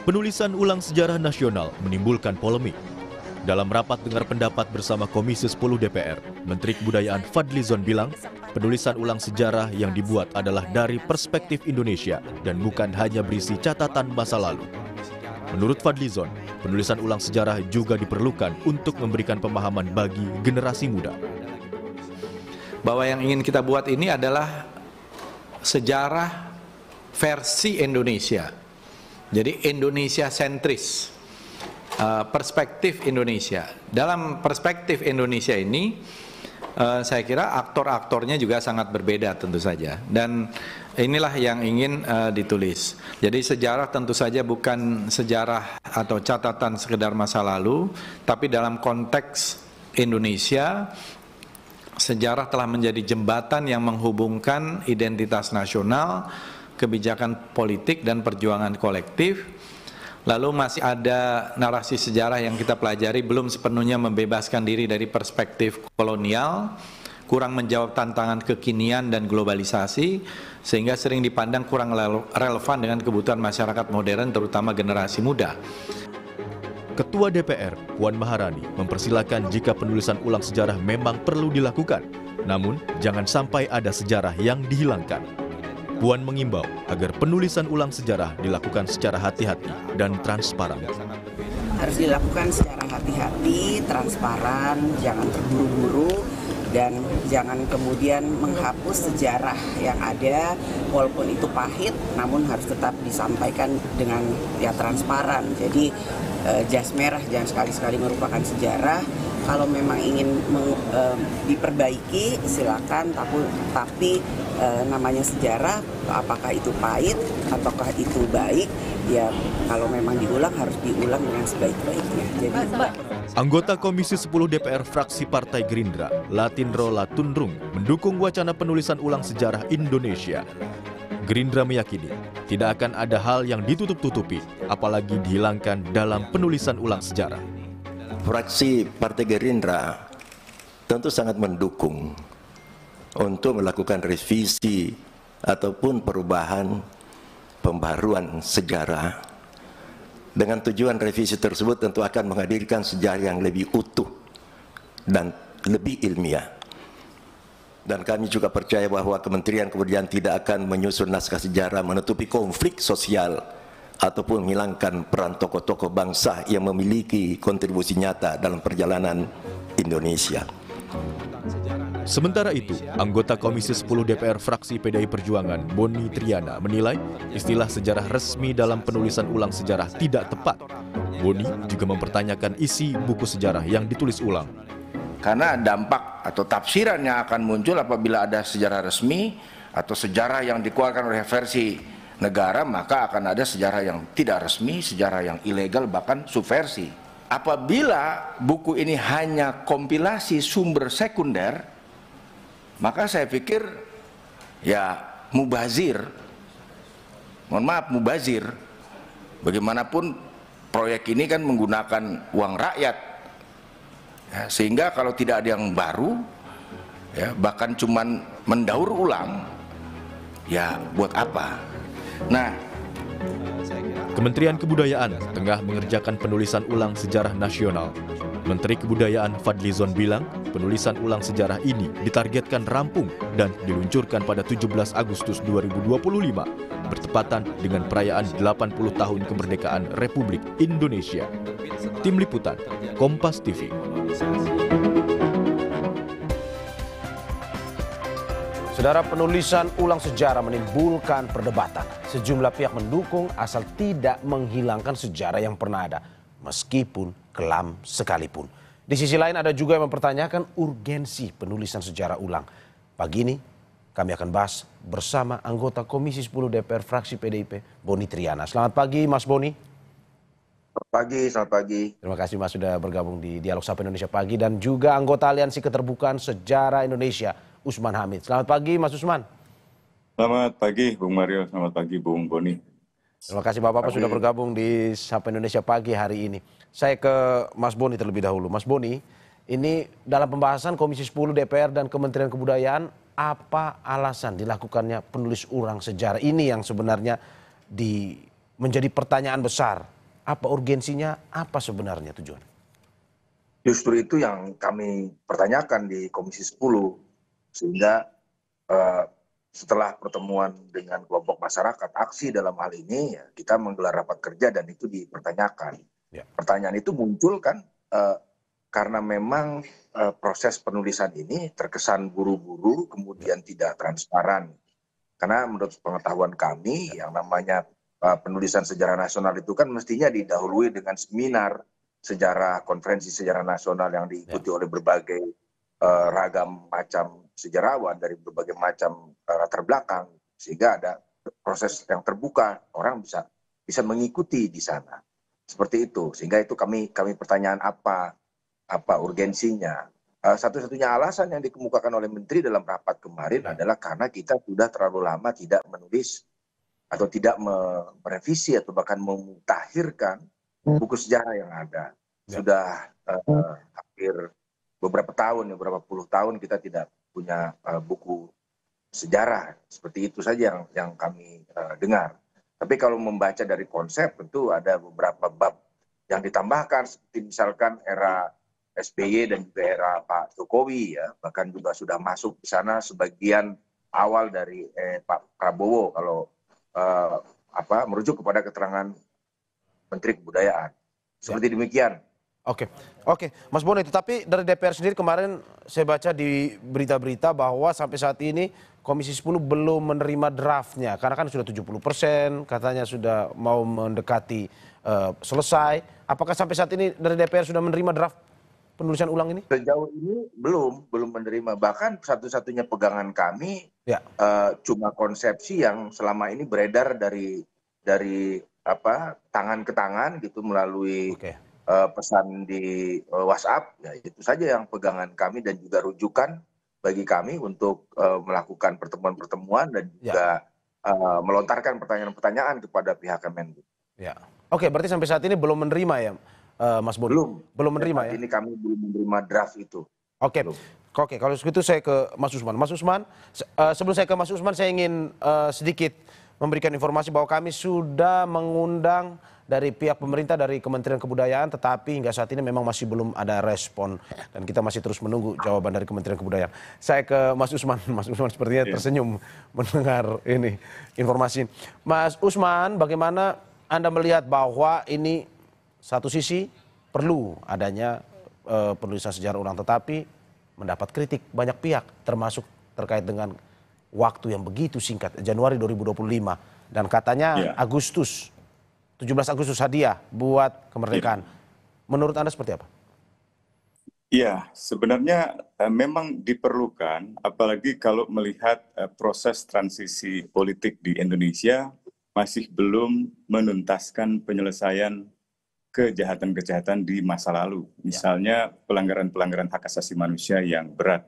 Penulisan ulang sejarah nasional menimbulkan polemik. Dalam rapat dengar pendapat bersama Komisi 10 DPR, Menteri Kebudayaan Fadlizon bilang, penulisan ulang sejarah yang dibuat adalah dari perspektif Indonesia dan bukan hanya berisi catatan masa lalu. Menurut Fadlizon, penulisan ulang sejarah juga diperlukan untuk memberikan pemahaman bagi generasi muda. Bahwa yang ingin kita buat ini adalah sejarah versi Indonesia. Jadi Indonesia sentris, perspektif Indonesia. Dalam perspektif Indonesia ini, saya kira aktor-aktornya juga sangat berbeda tentu saja. Dan inilah yang ingin ditulis. Jadi sejarah tentu saja bukan sejarah atau catatan sekedar masa lalu, tapi dalam konteks Indonesia, sejarah telah menjadi jembatan yang menghubungkan identitas nasional, kebijakan politik dan perjuangan kolektif. Lalu masih ada narasi sejarah yang kita pelajari belum sepenuhnya membebaskan diri dari perspektif kolonial, kurang menjawab tantangan kekinian dan globalisasi, sehingga sering dipandang kurang relevan dengan kebutuhan masyarakat modern, terutama generasi muda. Ketua DPR, Puan Maharani, mempersilahkan jika penulisan ulang sejarah memang perlu dilakukan, namun jangan sampai ada sejarah yang dihilangkan. Puan mengimbau agar penulisan ulang sejarah dilakukan secara hati-hati dan transparan. Harus dilakukan secara hati-hati, transparan, jangan terburu-buru, dan jangan kemudian menghapus sejarah yang ada, walaupun itu pahit, namun harus tetap disampaikan dengan transparan. Jadi jas merah jangan sekali-sekali merupakan sejarah. Kalau memang ingin diperbaiki silakan, tapi namanya sejarah, apakah itu pahit ataukah itu baik, ya kalau memang diulang harus diulang dengan sebaik-baiknya. Jadi Anggota Komisi 10 DPR fraksi Partai Gerindra, Latinro Latundrung, mendukung wacana penulisan ulang sejarah Indonesia. Gerindra meyakini tidak akan ada hal yang ditutup-tutupi, apalagi dihilangkan dalam penulisan ulang sejarah. Fraksi Partai Gerindra tentu sangat mendukung untuk melakukan revisi ataupun perubahan pembaruan sejarah. Dengan tujuan revisi tersebut tentu akan menghadirkan sejarah yang lebih utuh dan lebih ilmiah. Dan kami juga percaya bahwa Kementerian Kebudayaan tidak akan menyusun naskah sejarah menutupi konflik sosial ataupun menghilangkan peran tokoh-tokoh bangsa yang memiliki kontribusi nyata dalam perjalanan Indonesia. Sementara itu, anggota Komisi 10 DPR fraksi PDI Perjuangan, Boni Triana, menilai istilah sejarah resmi dalam penulisan ulang sejarah tidak tepat. Boni juga mempertanyakan isi buku sejarah yang ditulis ulang. Karena dampak atau tafsiran yang akan muncul apabila ada sejarah resmi atau sejarah yang dikeluarkan oleh versi negara, maka akan ada sejarah yang tidak resmi, sejarah yang ilegal, bahkan subversi. Apabila buku ini hanya kompilasi sumber sekunder, maka saya pikir ya mubazir. Mohon maaf, mubazir. Bagaimanapun proyek ini kan menggunakan uang rakyat. Ya, sehingga kalau tidak ada yang baru, ya, bahkan cuman mendaur ulang, ya buat apa? Nah, Kementerian Kebudayaan tengah mengerjakan penulisan ulang sejarah nasional. Menteri Kebudayaan Fadlizon bilang penulisan ulang sejarah ini ditargetkan rampung dan diluncurkan pada 17 Agustus 2025, bertepatan dengan perayaan 80 tahun kemerdekaan Republik Indonesia. Tim Liputan, Kompas TV. Saudara, penulisan ulang sejarah menimbulkan perdebatan. Sejumlah pihak mendukung asal tidak menghilangkan sejarah yang pernah ada, meskipun kelam sekalipun. Di sisi lain ada juga yang mempertanyakan urgensi penulisan sejarah ulang. Pagi ini kami akan bahas bersama anggota Komisi 10 DPR fraksi PDIP, Boni Triana. Selamat pagi Mas Boni. Selamat pagi, selamat pagi. Terima kasih Mas sudah bergabung di Dialog Sapa Indonesia Pagi, dan juga anggota Aliansi Keterbukaan Sejarah Indonesia, Usman Hamid. Selamat pagi Mas Usman. Selamat pagi Bung Mario, selamat pagi Bung Boni. Terima kasih Bapak sudah bergabung di Sapa Indonesia Pagi hari ini. Saya ke Mas Boni terlebih dahulu. Mas Boni, ini dalam pembahasan Komisi 10 DPR dan Kementerian Kebudayaan apa alasan dilakukannya penulis ulang sejarah ini yang sebenarnya menjadi pertanyaan besar? Apa urgensinya? Apa sebenarnya tujuan? Justru itu yang kami pertanyakan di Komisi 10, sehingga setelah pertemuan dengan kelompok masyarakat, aksi dalam hal ini, ya, kita menggelar rapat kerja dan itu dipertanyakan. Ya. Pertanyaan itu muncul kan karena memang proses penulisan ini terkesan buru-buru, kemudian tidak transparan. Karena menurut pengetahuan kami, yang namanya penulisan sejarah nasional itu kan mestinya didahului dengan seminar sejarah, konferensi sejarah nasional yang diikuti oleh berbagai ragam macam sejarawan dari berbagai macam latar belakang, sehingga ada proses yang terbuka, orang bisa mengikuti di sana. Seperti itu, sehingga itu kami pertanyaan apa urgensinya. Satu-satunya alasan yang dikemukakan oleh Menteri dalam rapat kemarin adalah karena kita sudah terlalu lama tidak menulis atau tidak merevisi atau bahkan memutakhirkan buku sejarah yang ada. Sudah hampir beberapa tahun, beberapa puluh tahun kita tidak punya buku sejarah. Seperti itu saja yang kami dengar. Tapi kalau membaca dari konsep, tentu ada beberapa bab yang ditambahkan, seperti misalkan era SBY dan juga era Pak Jokowi, ya, bahkan juga sudah masuk di sana sebagian awal dari Pak Prabowo kalau merujuk kepada keterangan Menteri Kebudayaan. Seperti demikian. Oke, Mas Bono, itu tapi dari DPR sendiri kemarin saya baca di berita-berita bahwa sampai saat ini Komisi 10 belum menerima draftnya karena kan sudah 70%, katanya sudah mau mendekati selesai. Apakah sampai saat ini dari DPR sudah menerima draft penulisan ulang ini? Sejauh ini belum menerima. Bahkan satu-satunya pegangan kami cuma konsepsi yang selama ini beredar dari tangan ke tangan gitu melalui pesan di WhatsApp. Ya, itu saja yang pegangan kami dan juga rujukan bagi kami untuk melakukan pertemuan-pertemuan dan juga melontarkan pertanyaan-pertanyaan kepada pihak Kemenlu. Ya. Oke, berarti sampai saat ini belum menerima ya, Mas Bono? Belum menerima ya? Ini kami belum menerima draft itu. Oke, kalau begitu saya ke Mas Usman. Mas Usman, sebelum saya ke Mas Usman, saya ingin sedikit memberikan informasi bahwa kami sudah mengundang dari pihak pemerintah, dari Kementerian Kebudayaan, tetapi hingga saat ini memang masih belum ada respon dan kita masih terus menunggu jawaban dari Kementerian Kebudayaan. Saya ke Mas Usman. Mas Usman sepertinya tersenyum mendengar ini informasi. Mas Usman, bagaimana Anda melihat bahwa ini satu sisi perlu adanya penulisan sejarah ulang, tetapi mendapat kritik banyak pihak, termasuk terkait dengan waktu yang begitu singkat, Januari 2025, dan katanya 17 Agustus hadiah buat kemerdekaan. Menurut Anda seperti apa? Ya, sebenarnya memang diperlukan, apalagi kalau melihat proses transisi politik di Indonesia masih belum menuntaskan penyelesaian kejahatan-kejahatan di masa lalu. Misalnya pelanggaran-pelanggaran hak asasi manusia yang berat.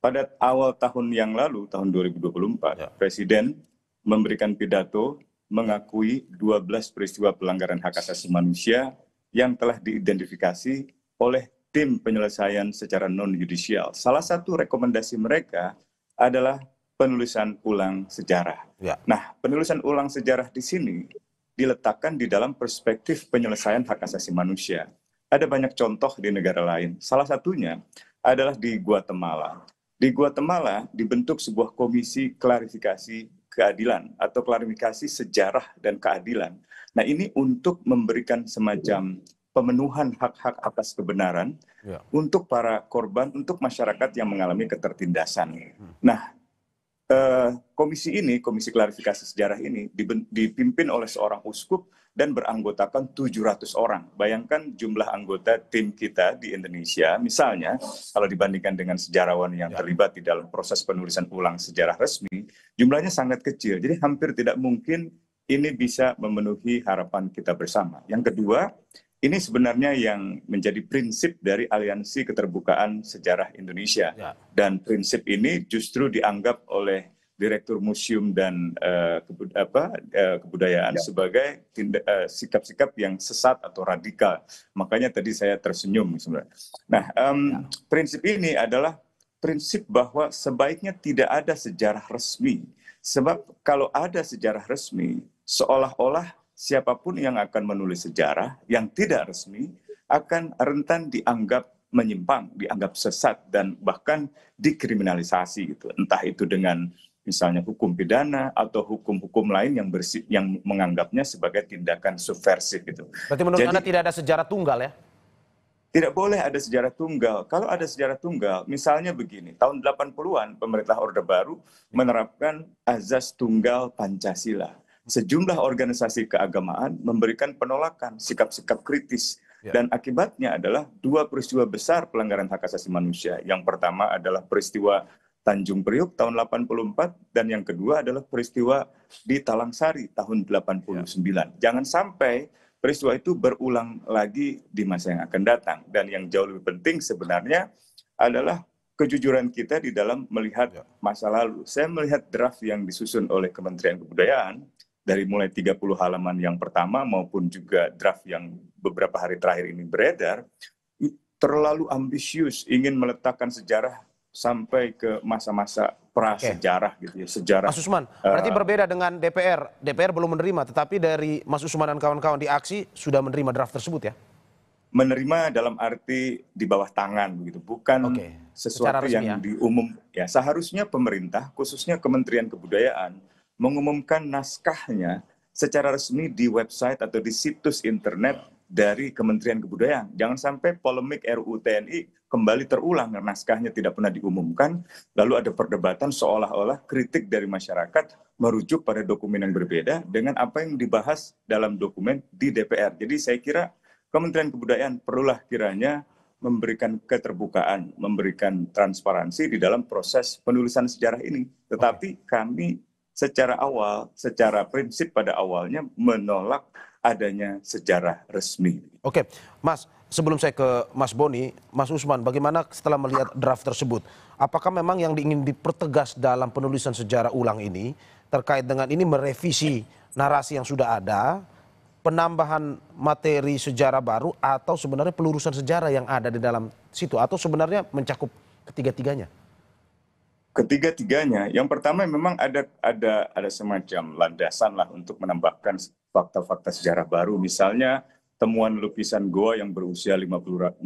Pada awal tahun yang lalu, tahun 2024, Presiden memberikan pidato mengakui 12 peristiwa pelanggaran hak asasi manusia yang telah diidentifikasi oleh tim penyelesaian secara non-yudisial. Salah satu rekomendasi mereka adalah penulisan ulang sejarah. Nah, penulisan ulang sejarah di sini diletakkan di dalam perspektif penyelesaian hak asasi manusia. Ada banyak contoh di negara lain. Salah satunya adalah di Guatemala. Di Guatemala dibentuk sebuah komisi klarifikasi keadilan atau klarifikasi sejarah dan keadilan. Nah, ini untuk memberikan semacam pemenuhan hak-hak atas kebenaran untuk para korban, untuk masyarakat yang mengalami ketertindasan. Nah, komisi ini, komisi klarifikasi sejarah ini dipimpin oleh seorang uskup dan beranggotakan 700 orang. Bayangkan jumlah anggota tim kita di Indonesia, misalnya kalau dibandingkan dengan sejarawan yang terlibat di dalam proses penulisan ulang sejarah resmi, jumlahnya sangat kecil. Jadi hampir tidak mungkin ini bisa memenuhi harapan kita bersama. Yang kedua, ini sebenarnya yang menjadi prinsip dari Aliansi Keterbukaan Sejarah Indonesia. Dan prinsip ini justru dianggap oleh Direktur Museum dan Kebudayaan sebagai sikap-sikap yang sesat atau radikal. Makanya tadi saya tersenyum sebenarnya. Nah, prinsip ini adalah prinsip bahwa sebaiknya tidak ada sejarah resmi. Sebab kalau ada sejarah resmi, seolah-olah siapapun yang akan menulis sejarah yang tidak resmi akan rentan dianggap menyimpang, dianggap sesat, dan bahkan dikriminalisasi gitu. Entah itu dengan misalnya hukum pidana atau hukum-hukum lain yang menganggapnya sebagai tindakan subversif gitu. Berarti menurut Anda tidak ada sejarah tunggal ya? Tidak boleh ada sejarah tunggal. Kalau ada sejarah tunggal, misalnya begini, tahun 80-an pemerintah Orde Baru menerapkan azas tunggal Pancasila. Sejumlah organisasi keagamaan memberikan penolakan, sikap-sikap kritis. Dan akibatnya adalah dua peristiwa besar pelanggaran hak asasi manusia. Yang pertama adalah peristiwa Tanjung Priok tahun 84, dan yang kedua adalah peristiwa di Talangsari tahun 89. Jangan sampai peristiwa itu berulang lagi di masa yang akan datang. Dan yang jauh lebih penting sebenarnya adalah kejujuran kita di dalam melihat masa lalu. Saya melihat draft yang disusun oleh Kementerian Kebudayaan, dari mulai 30 halaman yang pertama maupun juga draft yang beberapa hari terakhir ini beredar, terlalu ambisius, ingin meletakkan sejarah sampai ke masa-masa prasejarah gitu ya, sejarah. Mas Usman, berarti berbeda dengan DPR. DPR belum menerima, tetapi dari Mas Usman dan kawan-kawan di aksi sudah menerima draft tersebut ya? Menerima dalam arti di bawah tangan begitu, bukan sesuatu yang diumum. Ya, seharusnya pemerintah, khususnya Kementerian Kebudayaan, mengumumkan naskahnya secara resmi di website atau di situs internet dari Kementerian Kebudayaan. Jangan sampai polemik RUU TNI kembali terulang, naskahnya tidak pernah diumumkan, lalu ada perdebatan seolah-olah kritik dari masyarakat merujuk pada dokumen yang berbeda dengan apa yang dibahas dalam dokumen di DPR. Jadi saya kira Kementerian Kebudayaan perlulah kiranya memberikan keterbukaan, memberikan transparansi di dalam proses penulisan sejarah ini. Tetapi kami secara awal, secara prinsip pada awalnya menolak adanya sejarah resmi. Oke, Mas, sebelum saya ke Mas Boni, Mas Usman, bagaimana setelah melihat draft tersebut? Apakah memang yang ingin dipertegas dalam penulisan sejarah ulang ini terkait dengan ini merevisi narasi yang sudah ada, penambahan materi sejarah baru, atau sebenarnya pelurusan sejarah yang ada di dalam situ, atau sebenarnya mencakup ketiga-tiganya? Ketiga-tiganya, yang pertama memang ada semacam landasan lah untuk menambahkan fakta-fakta sejarah baru, misalnya temuan lukisan goa yang berusia 51.000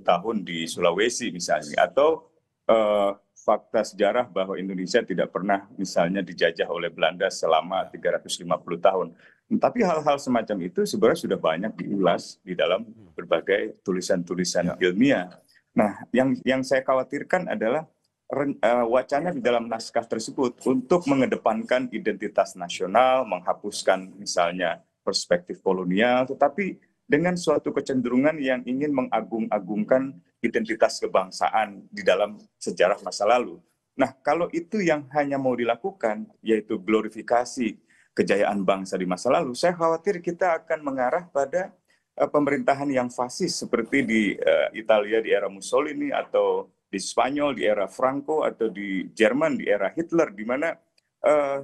tahun di Sulawesi misalnya, atau fakta sejarah bahwa Indonesia tidak pernah misalnya dijajah oleh Belanda selama 350 tahun. Tapi hal-hal semacam itu sebenarnya sudah banyak diulas di dalam berbagai tulisan-tulisan ilmiah. Nah, yang saya khawatirkan adalah wacana di dalam naskah tersebut untuk mengedepankan identitas nasional, menghapuskan misalnya perspektif kolonial, tetapi dengan suatu kecenderungan yang ingin mengagung-agungkan identitas kebangsaan di dalam sejarah masa lalu. Nah, kalau itu yang hanya mau dilakukan, yaitu glorifikasi kejayaan bangsa di masa lalu, saya khawatir kita akan mengarah pada pemerintahan yang fasis seperti di Italia di era Mussolini, atau di Spanyol di era Franco, atau di Jerman di era Hitler, di mana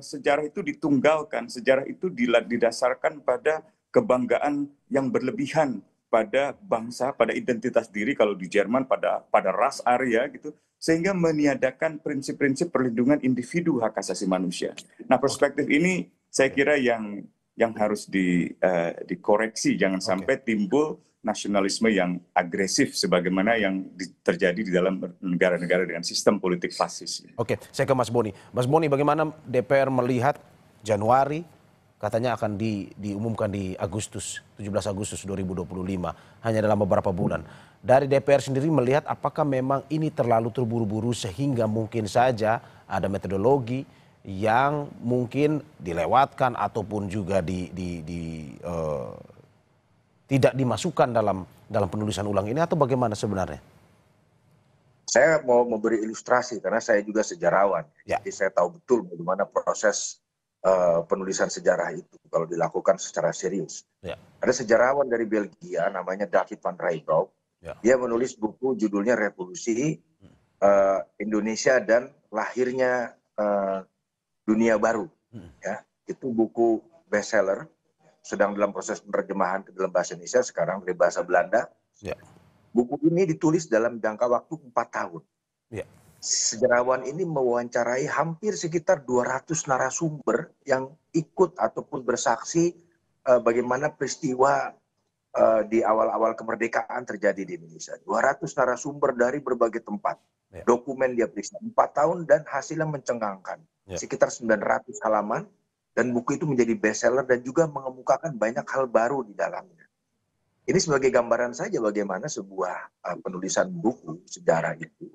sejarah itu ditunggalkan, sejarah itu didasarkan pada kebanggaan yang berlebihan pada bangsa, pada identitas diri, kalau di Jerman pada ras Arya gitu, sehingga meniadakan prinsip-prinsip perlindungan individu hak asasi manusia. Nah, perspektif ini saya kira yang harus dikoreksi, jangan sampai timbul nasionalisme yang agresif sebagaimana yang terjadi di dalam negara-negara dengan sistem politik fasis. Oke, saya ke Mas Boni. Mas Boni, bagaimana DPR melihat Januari katanya akan diumumkan di 17 Agustus 2025, hanya dalam beberapa bulan. Dari DPR sendiri melihat apakah memang ini terlalu terburu-buru sehingga mungkin saja ada metodologi yang mungkin dilewatkan ataupun juga tidak dimasukkan dalam penulisan ulang ini, atau bagaimana sebenarnya? Saya mau memberi ilustrasi karena saya juga sejarawan. Jadi saya tahu betul bagaimana proses penulisan sejarah itu kalau dilakukan secara serius. Ada sejarawan dari Belgia namanya David van Rijbroek. Dia menulis buku judulnya Revolusi Indonesia dan Lahirnya Dunia Baru. Ya, itu buku bestseller, sedang dalam proses penerjemahan ke dalam bahasa Indonesia sekarang dari bahasa Belanda. Buku ini ditulis dalam jangka waktu 4 tahun. Ya. Sejarawan ini mewawancarai hampir sekitar 200 narasumber yang ikut ataupun bersaksi bagaimana peristiwa di awal-awal kemerdekaan terjadi di Indonesia. 200 narasumber dari berbagai tempat. Ya. Dokumen dia periksa 4 tahun dan hasilnya mencengangkan. Ya. Sekitar 900 halaman dan buku itu menjadi bestseller dan juga mengemukakan banyak hal baru di dalamnya. Ini sebagai gambaran saja bagaimana sebuah penulisan buku sejarah itu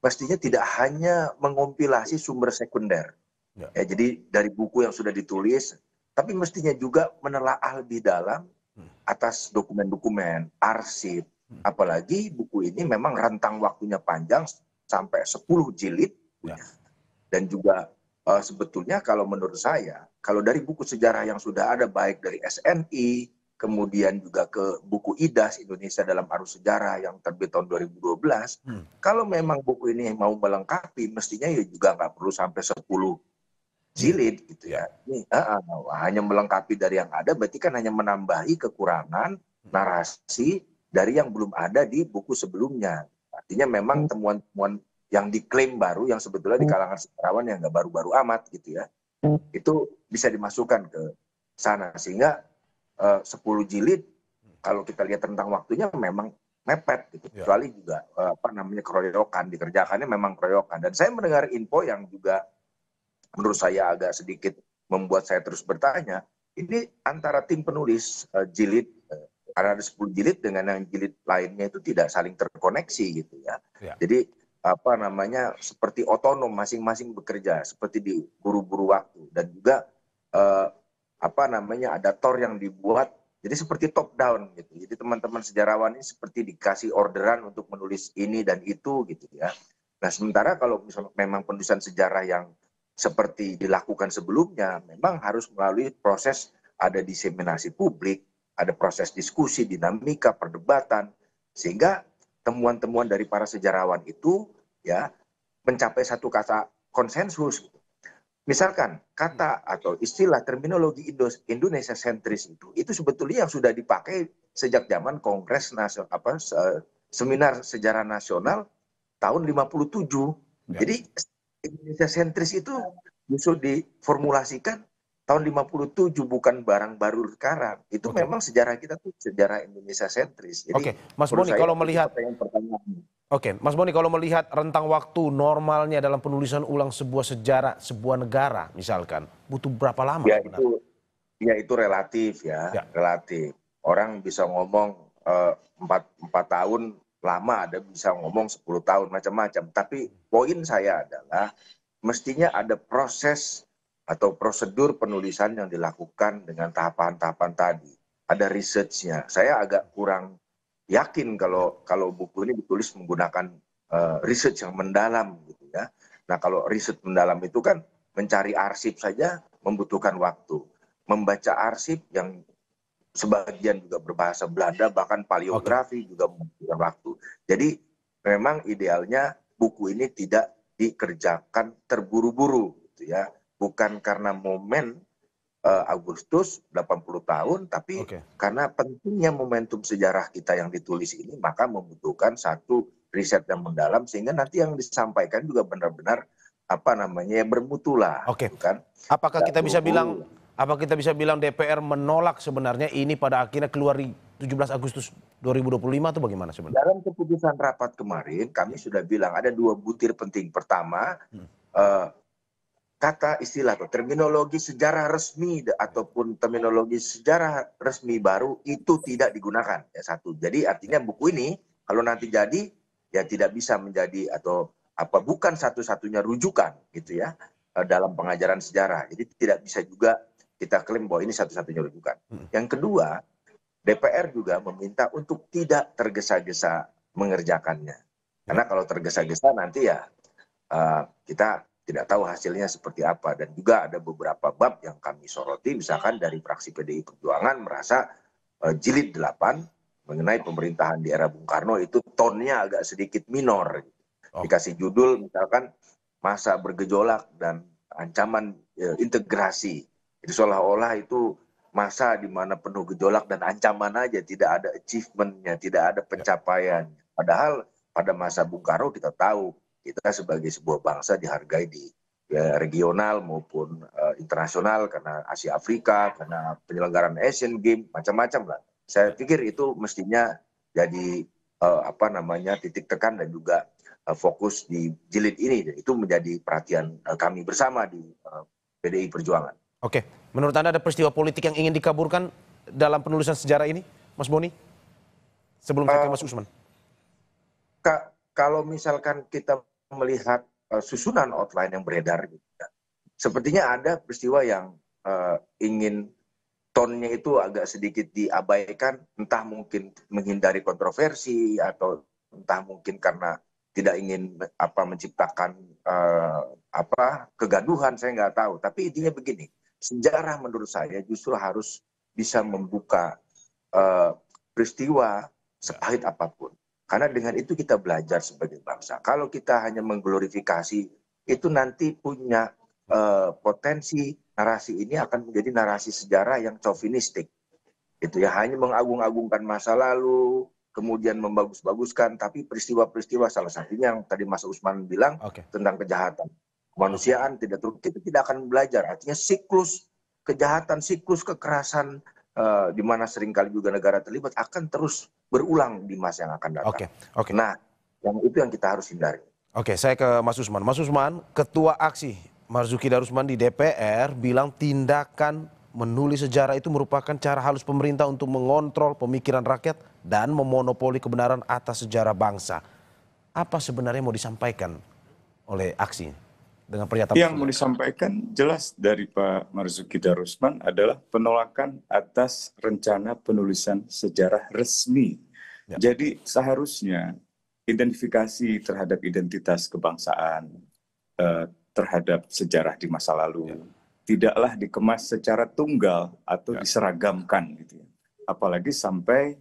pastinya tidak hanya mengompilasi sumber sekunder. Ya. Jadi dari buku yang sudah ditulis, tapi mestinya juga menelaah lebih dalam atas dokumen-dokumen, arsip. Apalagi buku ini memang rentang waktunya panjang sampai 10 jilid. Ya. Dan juga sebetulnya kalau menurut saya, kalau dari buku sejarah yang sudah ada baik dari SNI, kemudian juga ke buku IDAS Indonesia dalam Arus Sejarah yang terbit tahun 2012, kalau memang buku ini mau melengkapi, mestinya ya juga nggak perlu sampai 10 jilid gitu ya. Ini hanya melengkapi dari yang ada, berarti kan hanya menambahi kekurangan narasi dari yang belum ada di buku sebelumnya. Artinya memang temuan-temuan yang diklaim baru, yang sebetulnya di kalangan sejarawan yang nggak baru-baru amat gitu ya, itu bisa dimasukkan ke sana sehingga 10 jilid kalau kita lihat tentang waktunya memang mepet gitu. Kecuali juga keroyokan, dikerjakannya memang keroyokan. Dan saya mendengar info yang juga menurut saya agak sedikit membuat saya terus bertanya, ini antara tim penulis jilid karena ada 10 jilid dengan yang jilid lainnya itu tidak saling terkoneksi gitu ya. Jadi seperti otonom masing-masing bekerja seperti di buru-buru waktu dan juga ada tor yang dibuat jadi seperti top down gitu. Jadi teman-teman sejarawan ini seperti dikasih orderan untuk menulis ini dan itu gitu ya. Nah, sementara kalau misalnya memang penulisan sejarah yang seperti dilakukan sebelumnya memang harus melalui proses ada diseminasi publik, ada proses diskusi, dinamika, perdebatan sehingga temuan-temuan dari para sejarawan itu ya mencapai satu kata konsensus. Misalkan kata atau istilah terminologi Indonesia sentris itu sebetulnya yang sudah dipakai sejak zaman Kongres Nasional Seminar Sejarah Nasional tahun 57. Jadi Indonesia sentris itu justru diformulasikan tahun 57 bukan barang baru sekarang. Itu memang sejarah kita tuh sejarah Indonesia sentris. Jadi Mas Boni kalau melihat Mas Boni, kalau melihat rentang waktu normalnya dalam penulisan ulang sebuah sejarah, sebuah negara misalkan, butuh berapa lama? Ya itu relatif ya, relatif. Orang bisa ngomong 4 tahun lama, ada bisa ngomong 10 tahun, macam-macam. Tapi poin saya adalah mestinya ada proses atau prosedur penulisan yang dilakukan dengan tahapan-tahapan tadi. Ada research-nya. Saya agak kurang yakin kalau buku ini ditulis menggunakan research yang mendalam gitu ya. Nah, kalau riset mendalam itu kan mencari arsip saja membutuhkan waktu. Membaca arsip yang sebagian juga berbahasa Belanda bahkan paleografi juga membutuhkan waktu. Jadi memang idealnya buku ini tidak dikerjakan terburu-buru gitu ya. Bukan karena momen Agustus 80 tahun, tapi karena pentingnya momentum sejarah kita yang ditulis ini, maka membutuhkan satu riset yang mendalam sehingga nanti yang disampaikan juga benar-benar bermutu lah. Kan? Apakah kita bisa bilang DPR menolak sebenarnya ini pada akhirnya keluar di 17 Agustus 2025 atau bagaimana sebenarnya? Dalam keputusan rapat kemarin kami sudah bilang ada 2 butir penting. Pertama, kata istilah atau terminologi sejarah resmi ataupun terminologi sejarah resmi baru itu tidak digunakan ya satu. Jadi artinya buku ini kalau nanti jadi ya tidak bisa menjadi atau bukan satu-satunya rujukan gitu ya dalam pengajaran sejarah. Jadi tidak bisa juga kita klaim bahwa ini satu-satunya rujukan. Yang kedua, DPR juga meminta untuk tidak tergesa-gesa mengerjakannya. Karena kalau tergesa-gesa nanti ya kita tidak tahu hasilnya seperti apa. Dan juga ada beberapa bab yang kami soroti, misalkan dari fraksi PDI Perjuangan merasa jilid 8 mengenai pemerintahan di era Bung Karno itu tonnya agak sedikit minor. Dikasih judul misalkan masa bergejolak dan ancaman integrasi. Jadi seolah-olah itu masa di mana penuh gejolak dan ancaman aja, tidak ada achievement-nya, tidak ada pencapaian. Padahal pada masa Bung Karno kita tahu kita sebagai sebuah bangsa dihargai di regional maupun internasional karena Asia Afrika, karena penyelenggaraan Asian Games, macam-macam lah. Saya pikir itu mestinya jadi titik tekan dan juga fokus di jilid ini, dan itu menjadi perhatian kami bersama di PDI Perjuangan. Oke, menurut Anda ada peristiwa politik yang ingin dikaburkan dalam penulisan sejarah ini, Mas Boni? Sebelum saya ke Mas Usman. Kalau misalkan kita melihat susunan outline yang beredar, gitu, sepertinya ada peristiwa yang ingin tonnya itu agak sedikit diabaikan, entah mungkin menghindari kontroversi atau entah mungkin karena tidak ingin menciptakan kegaduhan, saya nggak tahu. Tapi intinya begini, sejarah menurut saya justru harus bisa membuka peristiwa sepahit apapun. Karena dengan itu kita belajar sebagai bangsa. Kalau kita hanya mengglorifikasi, itu nanti punya potensi narasi ini akan menjadi narasi sejarah yang chauvinistik. Itu ya, hanya mengagung-agungkan masa lalu, kemudian membagus-baguskan, tapi peristiwa-peristiwa salah satunya yang tadi Mas Usman bilang tentang kejahatan kemanusiaan kita tidak akan belajar. Artinya siklus kejahatan, siklus kekerasan di mana seringkali juga negara terlibat akan terus berulang di masa yang akan datang. Nah, itu yang kita harus hindari. Oke, saya ke Mas Usman. Mas Usman, Ketua Aksi Marzuki Darusman di DPR bilang tindakan menulis sejarah itu merupakan cara halus pemerintah untuk mengontrol pemikiran rakyat dan memonopoli kebenaran atas sejarah bangsa. Apa sebenarnya mau disampaikan oleh Aksi dengan pernyataan yang mau disampaikan jelas dari Pak Marzuki Darusman adalah penolakan atas rencana penulisan sejarah resmi. Jadi seharusnya identifikasi terhadap identitas kebangsaan, terhadap sejarah di masa lalu, tidaklah dikemas secara tunggal atau diseragamkan gitu ya. Apalagi sampai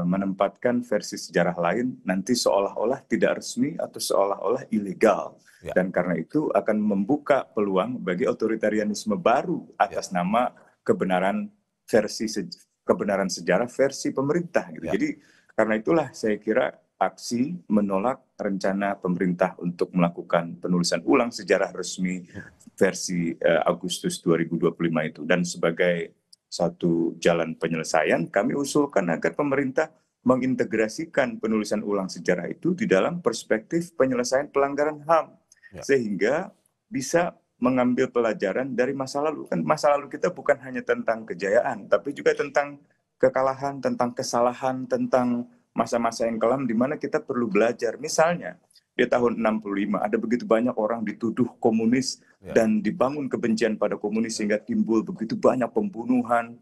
menempatkan versi sejarah lain nanti seolah-olah tidak resmi atau seolah-olah ilegal. Dan karena itu akan membuka peluang bagi otoritarianisme baru atas nama kebenaran sejarah versi pemerintah gitu. Jadi karena itulah saya kira Aksi menolak rencana pemerintah untuk melakukan penulisan ulang sejarah resmi versi Agustus 2025 itu. Dan sebagai satu jalan penyelesaian, kami usulkan agar pemerintah mengintegrasikan penulisan ulang sejarah itu di dalam perspektif penyelesaian pelanggaran HAM. Sehingga bisa mengambil pelajaran dari masa lalu. Kan masa lalu kita bukan hanya tentang kejayaan, tapi juga tentang kekalahan, tentang kesalahan, tentang masa-masa yang kelam di mana kita perlu belajar. Misalnya di tahun 65 ada begitu banyak orang dituduh komunis dan dibangun kebencian pada komunis sehingga timbul begitu banyak pembunuhan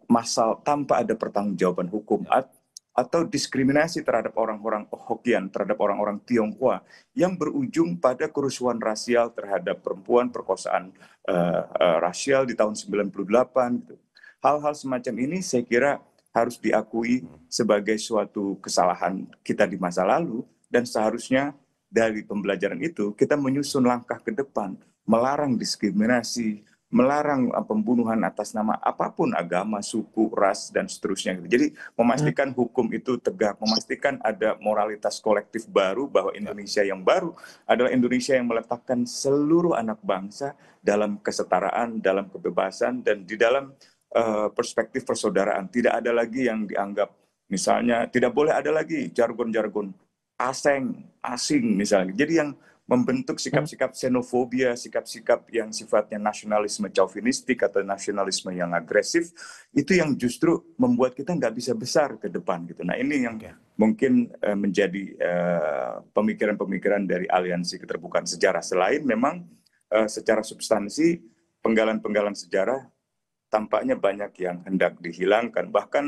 massal tanpa ada pertanggungjawaban hukum atau diskriminasi terhadap orang-orang Hokkien, terhadap orang-orang Tionghoa yang berujung pada kerusuhan rasial terhadap perempuan, perkosaan rasial di tahun 98 gitu. Hal-hal semacam ini saya kira harus diakui sebagai suatu kesalahan kita di masa lalu, dan seharusnya dari pembelajaran itu kita menyusun langkah ke depan, melarang diskriminasi, melarang pembunuhan atas nama apapun, agama, suku, ras, dan seterusnya. Jadi memastikan hukum itu tegak, memastikan ada moralitas kolektif baru, bahwa Indonesia yang baru adalah Indonesia yang meletakkan seluruh anak bangsa dalam kesetaraan, dalam kebebasan, dan di dalam perspektif persaudaraan. Tidak ada lagi yang dianggap, misalnya tidak boleh ada lagi jargon-jargon asing misalnya. Jadi yang membentuk sikap-sikap xenofobia, sikap-sikap yang sifatnya nasionalisme chauvinistik atau nasionalisme yang agresif, itu yang justru membuat kita nggak bisa besar ke depan gitu. Nah ini yang mungkin menjadi pemikiran-pemikiran dari Aliansi Keterbukaan Sejarah. Selain memang secara substansi penggalan-penggalan sejarah tampaknya banyak yang hendak dihilangkan. Bahkan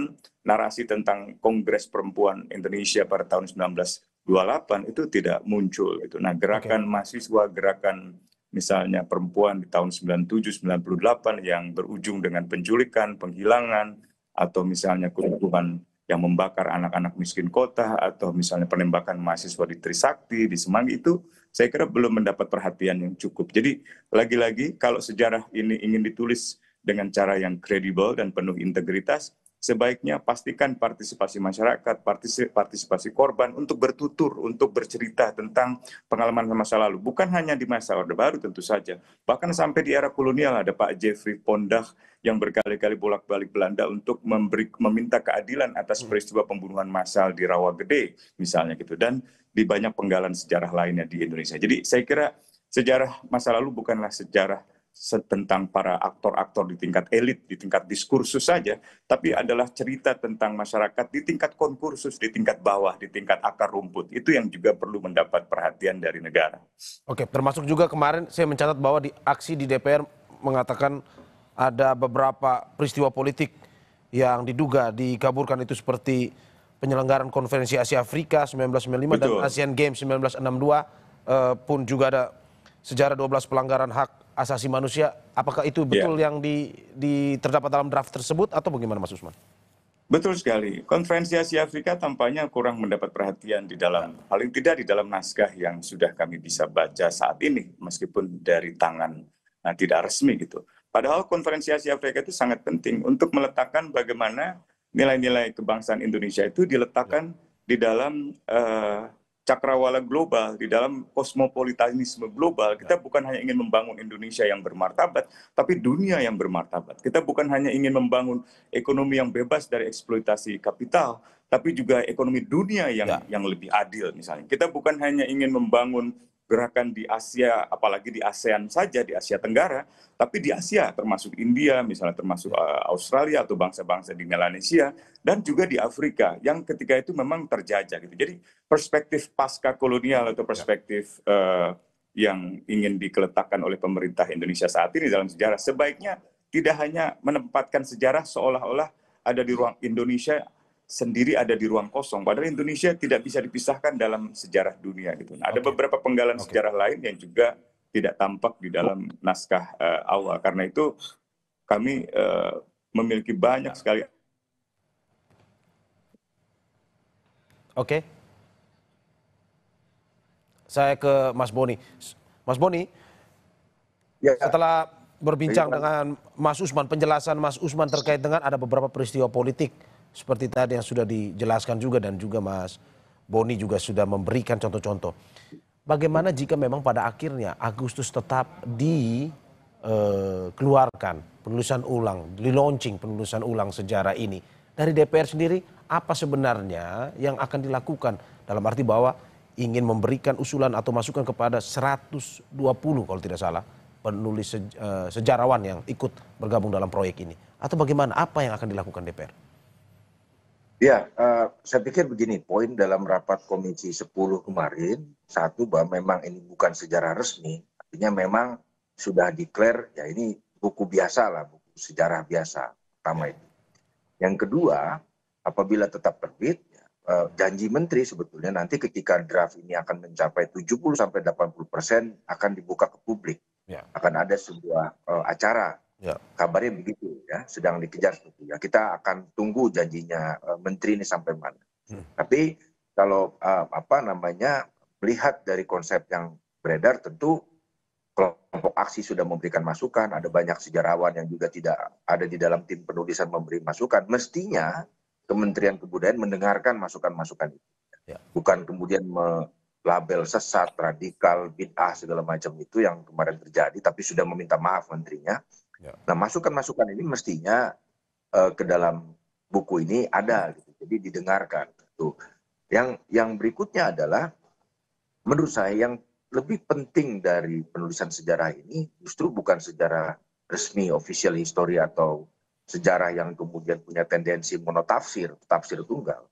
narasi tentang Kongres Perempuan Indonesia pada tahun 1928 itu tidak muncul. Nah, gerakan mahasiswa, gerakan misalnya perempuan di tahun 97-98 yang berujung dengan penculikan, penghilangan, atau misalnya kerusuhan yang membakar anak-anak miskin kota, atau misalnya penembakan mahasiswa di Trisakti, di Semanggi, itu saya kira belum mendapat perhatian yang cukup. Jadi lagi-lagi kalau sejarah ini ingin ditulis dengan cara yang kredibel dan penuh integritas, sebaiknya pastikan partisipasi masyarakat, partisipasi korban untuk bertutur, untuk bercerita tentang pengalaman masa lalu. Bukan hanya di masa Orde Baru tentu saja, bahkan sampai di era kolonial ada Pak Jeffrey Pondah yang berkali-kali bolak-balik Belanda untuk meminta keadilan atas peristiwa pembunuhan massal di Rawagede misalnya gitu, dan di banyak penggalan sejarah lainnya di Indonesia. Jadi saya kira sejarah masa lalu bukanlah sejarah tentang para aktor-aktor di tingkat elit, di tingkat diskursus saja, tapi adalah cerita tentang masyarakat di tingkat konkursus, di tingkat bawah, di tingkat akar rumput. Itu yang juga perlu mendapat perhatian dari negara. Oke, termasuk juga kemarin saya mencatat bahwa di aksi di DPR mengatakan ada beberapa peristiwa politik yang diduga dikaburkan, itu seperti penyelenggaraan konferensi Asia Afrika 1995 dan Asian Games 1962, pun juga ada sejarah 12 pelanggaran hak asasi manusia. Apakah itu betul yang terdapat dalam draft tersebut atau bagaimana, Mas Usman? Betul sekali. Konferensi Asia Afrika tampaknya kurang mendapat perhatian di dalam, paling tidak di dalam naskah yang sudah kami bisa baca saat ini, meskipun dari tangan tidak resmi gitu. Padahal konferensi Asia Afrika itu sangat penting untuk meletakkan bagaimana nilai-nilai kebangsaan Indonesia itu diletakkan di dalam cakrawala global, di dalam kosmopolitanisme global. Kita bukan hanya ingin membangun Indonesia yang bermartabat, tapi dunia yang bermartabat. Kita bukan hanya ingin membangun ekonomi yang bebas dari eksploitasi kapital, tapi juga ekonomi dunia yang lebih adil misalnya. Kita bukan hanya ingin membangun gerakan di Asia, apalagi di ASEAN saja, di Asia Tenggara, tapi di Asia, termasuk India, misalnya termasuk Australia atau bangsa-bangsa di Melanesia, dan juga di Afrika, yang ketika itu memang terjajah. Gitu. Jadi perspektif pasca kolonial atau perspektif yang ingin dikeletakkan oleh pemerintah Indonesia saat ini dalam sejarah, sebaiknya tidak hanya menempatkan sejarah seolah-olah ada di ruang Indonesia sendiri, ada di ruang kosong. Padahal Indonesia tidak bisa dipisahkan dalam sejarah dunia. Gitu. Nah, ada beberapa penggalan sejarah lain yang juga tidak tampak di dalam naskah awal. Karena itu kami memiliki banyak sekali. Oke. Saya ke Mas Boni. Mas Boni, setelah berbincang dengan Mas Usman, penjelasan Mas Usman terkait dengan ada beberapa peristiwa politik seperti tadi yang sudah dijelaskan juga, dan juga Mas Boni juga sudah memberikan contoh-contoh. Bagaimana jika memang pada akhirnya Agustus tetap dikeluarkan penulisan ulang, di-launching penulisan ulang sejarah ini. Dari DPR sendiri, apa sebenarnya yang akan dilakukan? Dalam arti bahwa ingin memberikan usulan atau masukan kepada 120 kalau tidak salah penulis sejarawan yang ikut bergabung dalam proyek ini. Atau bagaimana, apa yang akan dilakukan DPR? Ya, saya pikir begini, poin dalam rapat Komisi 10 kemarin, satu bahwa memang ini bukan sejarah resmi, artinya memang sudah declare, ya ini buku biasa lah, buku sejarah biasa, pertama itu. Yang kedua, apabila tetap terbit, janji menteri sebetulnya nanti ketika draft ini akan mencapai 70-80% akan dibuka ke publik. Akan ada sebuah acara. Kabarnya begitu ya, sedang dikejar seperti ya. Kita akan tunggu janjinya menteri ini sampai mana. Tapi kalau melihat dari konsep yang beredar, tentu kelompok aksi sudah memberikan masukan, ada banyak sejarawan yang juga tidak ada di dalam tim penulisan memberi masukan. Mestinya Kementerian Kebudayaan mendengarkan masukan-masukan itu. Bukan kemudian melabel sesat, radikal, bid'ah segala macam itu yang kemarin terjadi, tapi sudah meminta maaf menterinya. Nah, masukan-masukan ini mestinya ke dalam buku ini ada, gitu. Jadi didengarkan. Tuh. Yang berikutnya adalah, menurut saya yang lebih penting dari penulisan sejarah ini justru bukan sejarah resmi, official history, atau sejarah yang kemudian punya tendensi monotafsir, tafsir tunggal.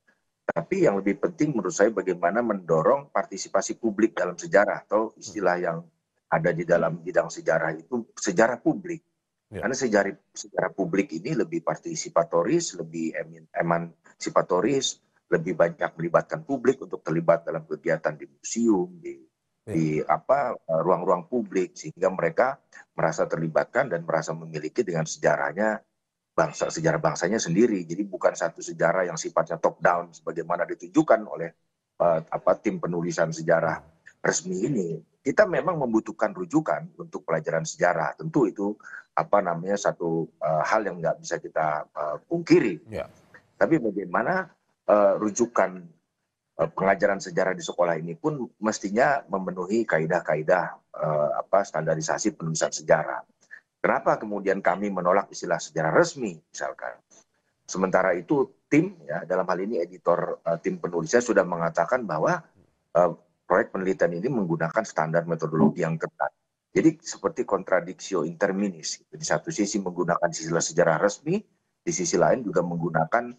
Tapi yang lebih penting menurut saya bagaimana mendorong partisipasi publik dalam sejarah, atau istilah yang ada di dalam bidang sejarah itu sejarah publik. Karena sejarah publik ini lebih partisipatoris, lebih emansipatoris, lebih banyak melibatkan publik untuk terlibat dalam kegiatan di museum, di ruang-ruang publik, sehingga mereka merasa terlibatkan dan merasa memiliki dengan sejarahnya, sejarah bangsanya sendiri. Jadi bukan satu sejarah yang sifatnya top down sebagaimana ditunjukkan oleh tim penulisan sejarah resmi ini. Kita memang membutuhkan rujukan untuk pelajaran sejarah. Tentu itu satu hal yang nggak bisa kita pungkiri. Tapi bagaimana rujukan pengajaran sejarah di sekolah ini pun mestinya memenuhi kaidah-kaidah standarisasi penulisan sejarah. Kenapa kemudian kami menolak istilah sejarah resmi misalkan? Sementara itu tim, ya dalam hal ini editor tim penulisnya sudah mengatakan bahwa proyek penelitian ini menggunakan standar metodologi yang ketat. Jadi seperti kontradiksi interminis. Di satu sisi menggunakan istilah sejarah resmi, di sisi lain juga menggunakan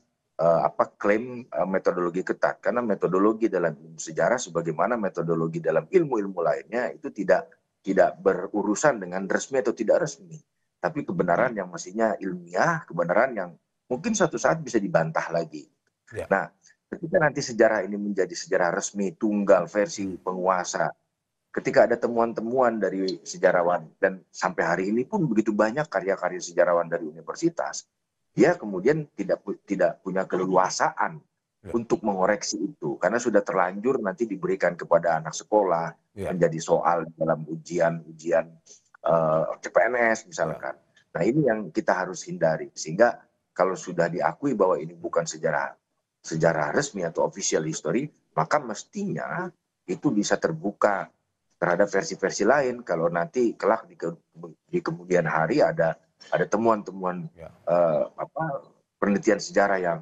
klaim metodologi ketat. Karena metodologi dalam ilmu sejarah sebagaimana metodologi dalam ilmu-ilmu lainnya itu tidak berurusan dengan resmi atau tidak resmi. Tapi kebenaran yang mestinya ilmiah, kebenaran yang mungkin suatu saat bisa dibantah lagi. Ya. Nah, ketika nanti sejarah ini menjadi sejarah resmi, tunggal, versi penguasa, ketika ada temuan-temuan dari sejarawan, dan sampai hari ini pun begitu banyak karya-karya sejarawan dari universitas, dia kemudian tidak punya keleluasaan untuk mengoreksi itu, karena sudah terlanjur nanti diberikan kepada anak sekolah, menjadi soal dalam ujian CPNS misalkan. Nah ini yang kita harus hindari, sehingga kalau sudah diakui bahwa ini bukan sejarah resmi atau official history, maka mestinya itu bisa terbuka terhadap versi-versi lain. Kalau nanti kelak di kemudian hari ada temuan-temuan penelitian sejarah yang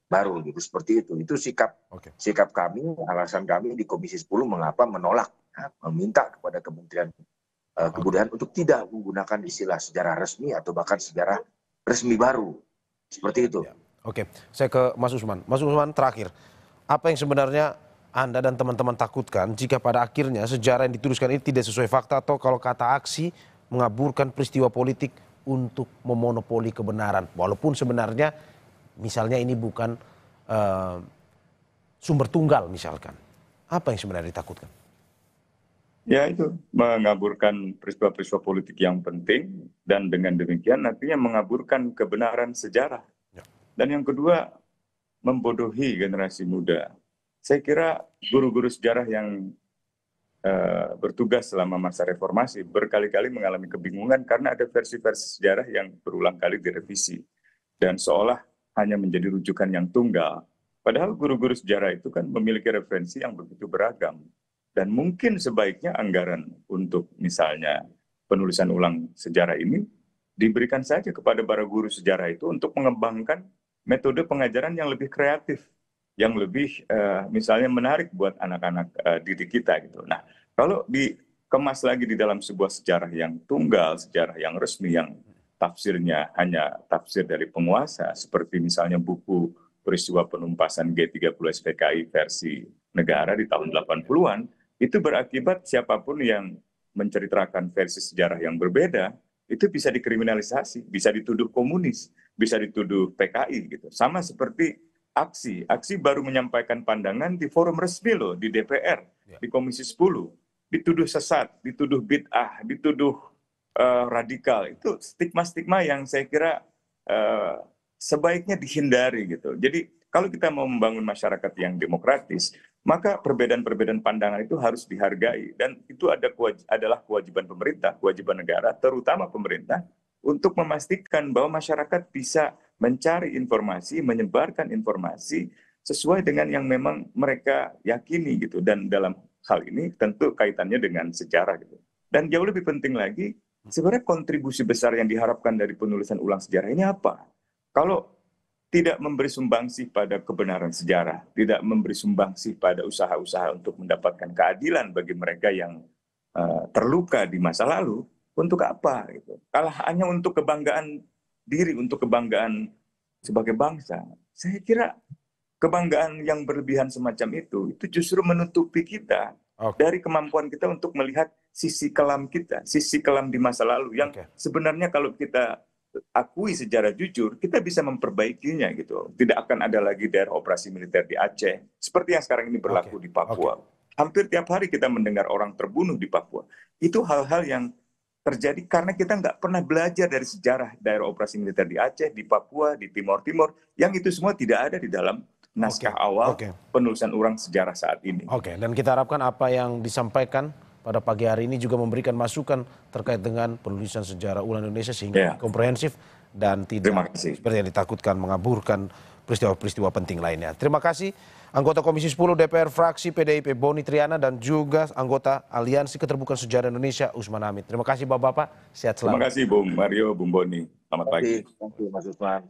baru gitu, seperti itu. Itu sikap kami, alasan kami di Komisi 10 mengapa menolak, meminta kepada Kementerian Kebudayaan untuk tidak menggunakan istilah sejarah resmi atau bahkan sejarah resmi baru. Seperti itu. Oke, saya ke Mas Usman. Mas Usman, terakhir, apa yang sebenarnya Anda dan teman-teman takutkan jika pada akhirnya sejarah yang dituliskan ini tidak sesuai fakta, atau kalau kata aksi mengaburkan peristiwa politik untuk memonopoli kebenaran, walaupun sebenarnya misalnya ini bukan sumber tunggal misalkan. Apa yang sebenarnya ditakutkan? Ya itu, mengaburkan peristiwa-peristiwa politik yang penting, dan dengan demikian nantinya mengaburkan kebenaran sejarah. Dan yang kedua, membodohi generasi muda. Saya kira guru-guru sejarah yang bertugas selama masa reformasi berkali-kali mengalami kebingungan karena ada versi-versi sejarah yang berulang kali direvisi. Dan seolah hanya menjadi rujukan yang tunggal. Padahal guru-guru sejarah itu kan memiliki referensi yang begitu beragam. Dan mungkin sebaiknya anggaran untuk misalnya penulisan ulang sejarah ini diberikan saja kepada para guru sejarah itu untuk mengembangkan metode pengajaran yang lebih kreatif, yang lebih misalnya menarik buat anak-anak didik kita gitu. Nah, kalau dikemas lagi di dalam sebuah sejarah yang tunggal, sejarah yang resmi, yang tafsirnya hanya tafsir dari penguasa, seperti misalnya buku peristiwa penumpasan G30 SPKI versi negara di tahun 80-an, itu berakibat siapapun yang menceritakan versi sejarah yang berbeda, itu bisa dikriminalisasi, bisa dituduh komunis, bisa dituduh PKI gitu. Sama seperti aksi baru menyampaikan pandangan di forum resmi loh, di DPR, di Komisi 10, dituduh sesat, dituduh bid'ah, dituduh radikal. Itu stigma-stigma yang saya kira sebaiknya dihindari gitu. Jadi kalau kita mau membangun masyarakat yang demokratis, maka perbedaan-perbedaan pandangan itu harus dihargai, dan itu adalah kewajiban pemerintah, kewajiban negara, terutama pemerintah, untuk memastikan bahwa masyarakat bisa mencari informasi, menyebarkan informasi sesuai dengan yang memang mereka yakini gitu. Dan dalam hal ini tentu kaitannya dengan sejarah gitu. Dan jauh lebih penting lagi, sebenarnya kontribusi besar yang diharapkan dari penulisan ulang sejarah ini apa? Kalau tidak memberi sumbangsi pada kebenaran sejarah, tidak memberi sumbangsi pada usaha-usaha untuk mendapatkan keadilan bagi mereka yang terluka di masa lalu, untuk apa? Gitu. Kalau hanya untuk kebanggaan diri, untuk kebanggaan sebagai bangsa, saya kira kebanggaan yang berlebihan semacam itu justru menutupi kita dari kemampuan kita untuk melihat sisi kelam kita, sisi kelam di masa lalu yang sebenarnya kalau kita akui secara jujur, kita bisa memperbaikinya gitu. Tidak akan ada lagi daerah operasi militer di Aceh, seperti yang sekarang ini berlaku di Papua. Hampir tiap hari kita mendengar orang terbunuh di Papua. Itu hal-hal yang terjadi karena kita nggak pernah belajar dari sejarah daerah operasi militer di Aceh, di Papua, di Timor Timur, yang itu semua tidak ada di dalam naskah awal penulisan ulang sejarah saat ini. Dan kita harapkan apa yang disampaikan pada pagi hari ini juga memberikan masukan terkait dengan penulisan sejarah ulang Indonesia sehingga komprehensif dan tidak seperti yang ditakutkan mengaburkan peristiwa-peristiwa penting lainnya. Terima kasih anggota Komisi 10 DPR fraksi PDIP Boni Triana dan juga anggota Aliansi Keterbukaan Sejarah Indonesia Usman Hamid. Terima kasih Bapak-bapak, sehat selalu. Terima kasih Bung Mario, Bung Boni. Selamat pagi. Terima kasih Mas Usman.